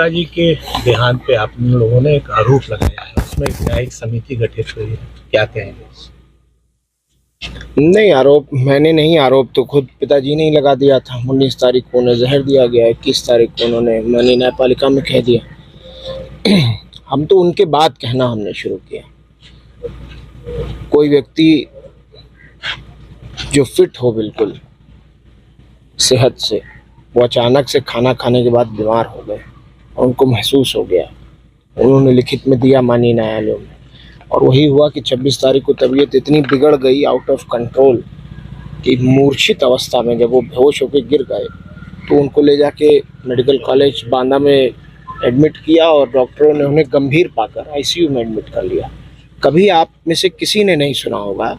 पिताजी के देहांत पे आप लोगों ने एक आरोप लगाया है, उसमें एक न्यायिक समिति गठित हुई है, क्या कहेंगे? नहीं, आरोप मैंने नहीं, आरोप तो खुद पिताजी ने ही लगा दिया था। 19 तारीख को उन्हें जहर दिया गया, 21 तारीख को उन्होंने मनी न्यायपालिका में कह दिया। हम तो उनके बाद कहना हमने शुरू किया। कोई व्यक्ति जो फिट हो बिल्कुल सेहत से, वो अचानक से खाना खाने के बाद बीमार हो गए और उनको महसूस हो गया, उन्होंने लिखित में दिया माननीय न्यायालयों में, और वही हुआ कि 26 तारीख को तबीयत इतनी बिगड़ गई, आउट ऑफ कंट्रोल, कि मूर्छित अवस्था में जब वो बेहोश होकर गिर गए तो उनको ले जाके मेडिकल कॉलेज बांदा में एडमिट किया और डॉक्टरों ने उन्हें गंभीर पाकर आईसीयू में एडमिट कर लिया। कभी आप में से किसी ने नहीं सुना होगा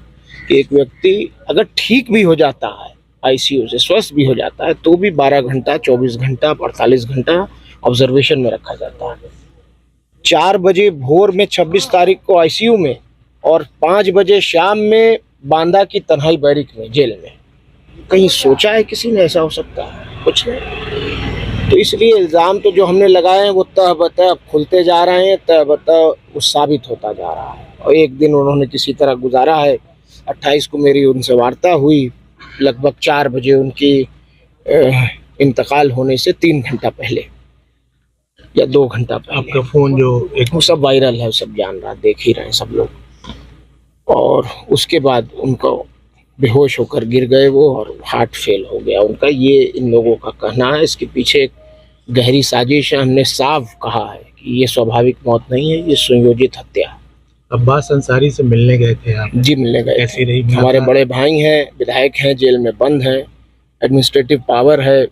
कि एक व्यक्ति अगर ठीक भी हो जाता है, आईसीयू से स्वस्थ भी हो जाता है, तो भी 12 घंटा, 24 घंटा, 48 घंटा ऑब्जर्वेशन में रखा जाता है। 4 बजे भोर में 26 तारीख को आईसीयू में और 5 बजे शाम में बांदा की तन्हाई बैरिक में, जेल में। कहीं सोचा है किसी ने ऐसा हो सकता है? कुछ नहीं। तो इसलिए इल्ज़ाम तो जो हमने लगाए हैं वो तह बतह खुलते जा रहे हैं, तह बतह वो साबित होता जा रहा है। और एक दिन उन्होंने किसी तरह गुजारा है। 28 को मेरी उनसे वार्ता हुई, लगभग 4 बजे उनकी इंतकाल होने से 3 घंटा पहले या 2 घंटा पहले। आपका फोन जो एक वो सब वायरल है, सब जान रहा, देख ही रहे हैं सब लोग। और उसके बाद उनको बेहोश होकर गिर गए वो, और हार्ट फेल हो गया उनका, ये इन लोगों का कहना है। इसके पीछे एक गहरी साजिश है। हमने साफ कहा है कि ये स्वाभाविक मौत नहीं है, ये सुनियोजित हत्या है। अब्बास अंसारी से मिलने गए थे आप? जी, मिलने गए। कैसी रही? हमारे बड़े भाई हैं, विधायक हैं, जेल में बंद हैं, एडमिनिस्ट्रेटिव पावर है,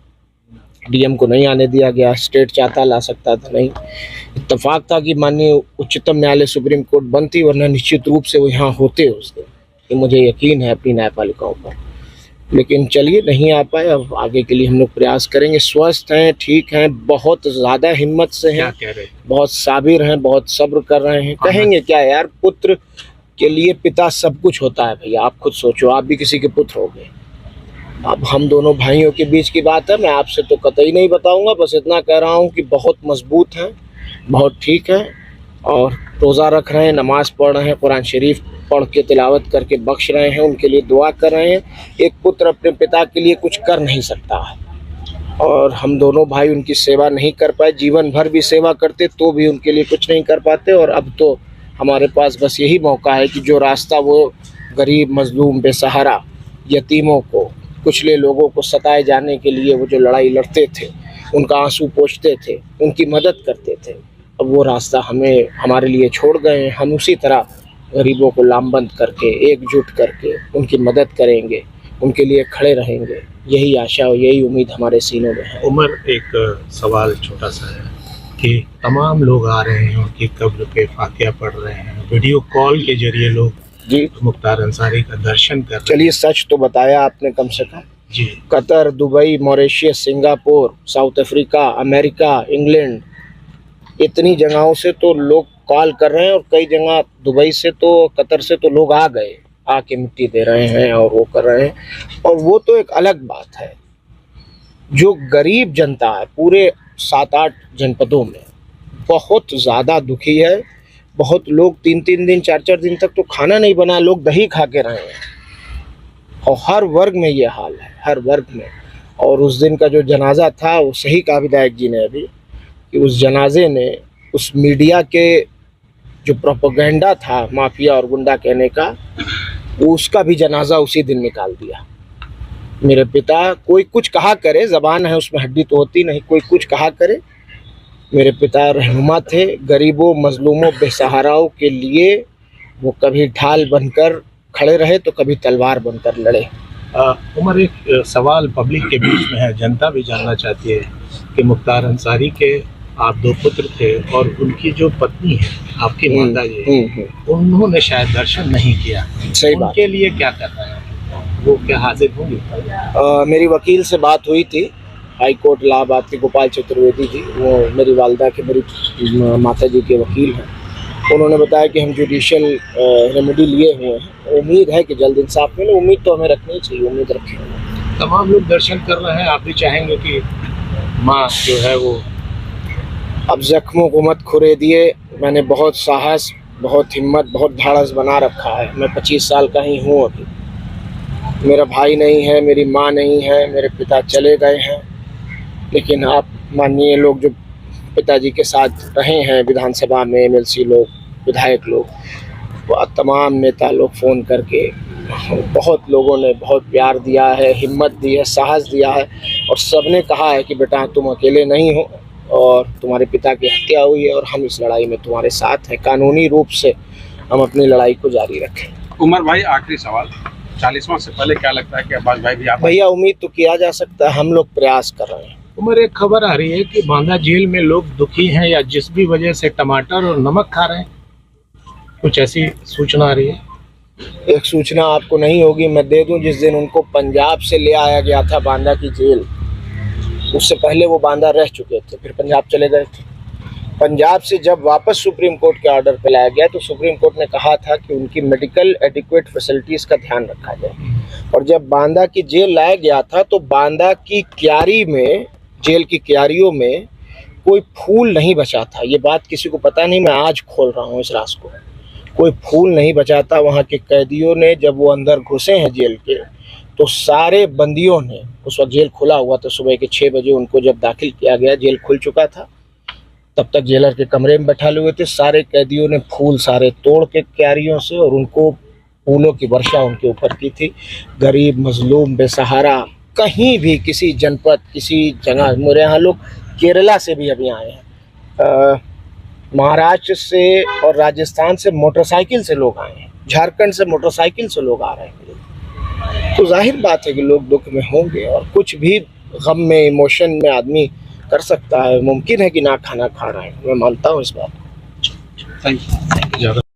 डीएम को नहीं आने दिया गया, स्टेट चाहता ला सकता था, नहीं। इत्तेफाक था कि माननीय उच्चतम न्यायालय सुप्रीम कोर्ट बंद थी, वरना निश्चित रूप से वो यहाँ होते उस दिन, कि मुझे यकीन है अपनी न्यायपालिकाओं पर। लेकिन चलिए, नहीं आ पाए, अब आगे के लिए हम लोग प्रयास करेंगे। स्वस्थ हैं, ठीक हैं, बहुत ज़्यादा हिम्मत से हैं, बहुत साबिर हैं, बहुत सब्र कर रहे हैं। कहेंगे क्या यार, पुत्र के लिए पिता सब कुछ होता है भैया। आप खुद सोचो, आप भी किसी के पुत्र हो गए। अब हम दोनों भाइयों के बीच की बात है, मैं आपसे तो कतई नहीं बताऊंगा, बस इतना कह रहा हूं कि बहुत मजबूत हैं, बहुत ठीक हैं, और रोज़ा रख रहे हैं, नमाज़ पढ़ रहे हैं, कुरान शरीफ पढ़ के तिलावत करके बख्श रहे हैं, उनके लिए दुआ कर रहे हैं। एक पुत्र अपने पिता के लिए कुछ कर नहीं सकता है, और हम दोनों भाई उनकी सेवा नहीं कर पाए। जीवन भर भी सेवा करते तो भी उनके लिए कुछ नहीं कर पाते, और अब तो हमारे पास बस यही मौका है कि जो रास्ता वो गरीब, मजलूम, बेसहारा, यतीमों को, कुचले लोगों को सताए जाने के लिए वो जो लड़ाई लड़ते थे, उनका आंसू पोंछते थे, उनकी मदद करते थे, अब वो रास्ता हमारे लिए छोड़ गए हैं। हम उसी तरह गरीबों को लामबंद करके, एकजुट करके उनकी मदद करेंगे, उनके लिए खड़े रहेंगे। यही आशा और यही उम्मीद हमारे सीनों में है। उमर, एक सवाल छोटा सा है कि तमाम लोग आ रहे हैं, उनकी कब्र पे फातिहा पढ़ रहे हैं, वीडियो कॉल के जरिए लोग जी मुख्तार अंसारी का दर्शन कर रहे हैं। चलिए, सच तो बताया आपने कम से कम। जी, Qatar, Dubai, Mauritius, Singapore, South Africa, America, England, इतनी जगहों से तो लोग कॉल कर रहे हैं, और कई जगह दुबई से तो, कतर से तो लोग आ गए, आके मिट्टी दे रहे हैं और वो कर रहे हैं। और वो तो एक अलग बात है। जो गरीब जनता है पूरे 7-8 जनपदों में, बहुत ज़्यादा दुखी है। बहुत लोग 3-3 दिन, 4-4 दिन तक तो खाना नहीं बना, लोग दही खा के रहे हैं। और हर वर्ग में ये हाल है, हर वर्ग में। और उस दिन का जो जनाजा था, वो सही कहा विधायक जी ने अभी, कि उस जनाजे ने, उस मीडिया के जो प्रोपेगेंडा था माफिया और गुंडा कहने का, उसका भी जनाजा उसी दिन निकाल दिया। मेरे पिता, कोई कुछ कहा करे, ज़बान है उसमें हड्डी तो होती नहीं, कोई कुछ कहा करे, मेरे पिता रहनुमा थे। गरीबों, मजलूमों, बेसहाराओं के लिए वो कभी ढाल बनकर खड़े रहे तो कभी तलवार बनकर लड़े। उमर, एक सवाल पब्लिक के बीच में है, जनता भी जानना चाहती है कि मुख्तार अंसारी के आप 2 पुत्र थे, और उनकी जो पत्नी है, आपकी माता जी, उन्होंने शायद दर्शन नहीं किया। सही बात। उनके लिए क्या कर रहे हैं, वो क्या हाजिर होंगे? मेरी वकील से बात हुई थी, हाई कोर्ट इलाहाबाद के गोपाल चतुर्वेदी जी, वो मेरी वालदा के, मेरी माता जी के वकील हैं। उन्होंने बताया कि हम जुडिशियल रेमेडी लिए हुए हैं, उम्मीद है कि जल्द इंसाफ मिले। उम्मीद तो हमें रखनी चाहिए, उम्मीद रखेंगे। तमाम लोग दर्शन कर रहे हैं, आप भी चाहेंगे कि माँ जो है वो अब जख्मों को मत खुरेदिए। मैंने बहुत साहस, बहुत हिम्मत, बहुत धाड़स बना रखा है। मैं 25 साल का ही हूँ अभी। मेरा भाई नहीं है, मेरी माँ नहीं है, मेरे पिता चले गए हैं। लेकिन आप मानिए, लोग जो पिताजी के साथ रहे हैं विधानसभा में, एमएलसी लोग, विधायक लोग, वो तमाम नेता लोग फ़ोन करके, बहुत लोगों ने बहुत प्यार दिया है, हिम्मत दी है, साहस दिया है, और सबने कहा है कि बेटा तुम अकेले नहीं हो और तुम्हारे पिता की हत्या हुई है और हम इस लड़ाई में तुम्हारे साथ हैं। कानूनी रूप से हम अपनी लड़ाई को जारी रखें। उमर भाई, आखिरी सवाल, 40वां से पहले क्या लगता है कि अब्बास भाई भी आप? भैया, उम्मीद तो किया जा सकता है, हम लोग प्रयास कर रहे हैं। उमर, एक खबर आ रही है कि बांदा जेल में लोग दुखी हैं या जिस भी वजह से टमाटर और नमक खा रहे हैं, कुछ ऐसी सूचना आ रही है? एक सूचना आपको नहीं होगी, मैं दे दूं। जिस दिन उनको पंजाब से ले आया गया था बांदा की जेल, उससे पहले वो बांदा रह चुके थे, फिर पंजाब चले गए थे। पंजाब से जब वापस सुप्रीम कोर्ट के ऑर्डर पे लाया गया तो सुप्रीम कोर्ट ने कहा था कि उनकी मेडिकल एडिक्वेट फैसिलिटीज़ का ध्यान रखा जाए। और जब बांदा की जेल लाया गया था तो बांदा की क्यारी में, जेल की क्यारियों में कोई फूल नहीं बचा था। ये बात किसी को पता नहीं, मैं आज खोल रहा हूँ इस राज को। कोई फूल नहीं बचा था। वहाँ के कैदियों ने, जब वो अंदर घुसे हैं जेल के, तो सारे बंदियों ने, उस वक्त जेल खुला हुआ था, सुबह के 6 बजे उनको जब दाखिल किया गया, जेल खुल चुका था, तब तक जेलर के कमरे में बैठा हुए थे। सारे कैदियों ने फूल सारे तोड़ के क्यारियों से, और उनको फूलों की वर्षा उनके ऊपर की थी। गरीब, मजलूम, बेसहारा, कहीं भी किसी जनपद, किसी जगह, मेरे यहाँ लोग केरला से भी अभी आए हैं, महाराष्ट्र से और राजस्थान से मोटरसाइकिल से लोग आए हैं, झारखंड से मोटरसाइकिल से लोग आ रहे हैं। तो जाहिर बात है कि लोग दुख में होंगे, और कुछ भी गम में, इमोशन में आदमी कर सकता है। मुमकिन है कि ना खाना खा रहे हैं, मैं मानता हूँ इस बात को। Thank you.